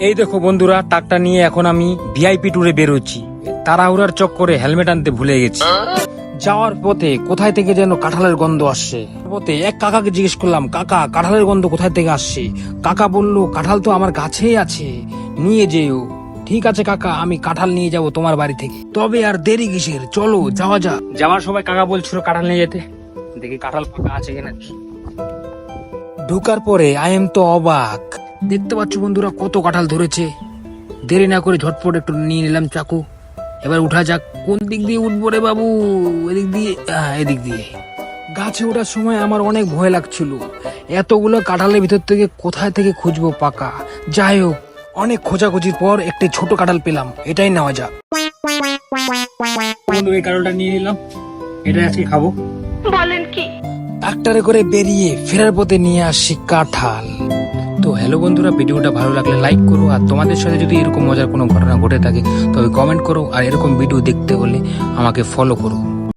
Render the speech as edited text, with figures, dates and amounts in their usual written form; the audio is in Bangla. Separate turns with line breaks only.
এই দেখো বন্ধুরা, টাকটা নিয়ে এখন আমি ভিআইপি ট্যুরে বেরোচ্ছি। তাড়াহুড়ার চক্করে হেলমেট আনতে ভুলে গেছি। যাওয়ার পথে কোথায় থেকে যেন কাঁঠালের গন্ধ আসছে। পথে এক কাকাকে জিজ্ঞেস করলাম, কাকা কাঁঠালের গন্ধ কোথায় থেকে আসছে? কাকা বলল, কাঁঠাল তো আমার গাছেই আছে, নিয়ে যেও। ঠিক আছে কাকা, আমি কাঁঠাল নিয়ে যাব তোমার বাড়ি থেকে। তবে আর দেরি কিসের, চলো যাওয়া যাক। যাওয়ার সময় কাকা বলছিল কাঁঠাল নিয়ে যেতে, দেখি কাঁঠাল পাকা আছে কিনা। ঢোকার পরে আই এম তো অবাক, দেখতে পাচ্ছ বন্ধুরা কত কাঁঠাল ধরেছে। দেরি না করে ঝটপট একটু নিয়ে নিলাম চাকু। এবার উঠা যাক। কোন দিক দিয়ে উঠবো রে বাবু? এদিক দিয়ে? এদিক দিয়ে। গাছে ওঠার সময় আমার অনেক ভয় লাগছিল, এতগুলো কাঁঠালের ভিতর থেকে কোথায় থেকে খুঁজবো পাকা। যাই হোক, অনেক খোঁজাখুঁজির পর একটি ছোট কাঁঠাল পেলাম, এটাই নেওয়া যাক। বন্ধু, এই কাঁঠালটা নিয়ে নিলাম, এটা আজকে খাবো।
বলেন কি?
ট্রাক্টরে করে বেরিয়ে ফেরার পথে নিয়ে আসি কাঁঠাল। তো হ্যালো বন্ধুরা, ভিডিওটা ভালো লাগলে লাইক করো, আর তোমাদের সাথে যদি এরকম মজার কোনো ঘটনা ঘটে থাকে তবে কমেন্ট করো, আর এরকম ভিডিও দেখতে হলে আমাকে ফলো করো।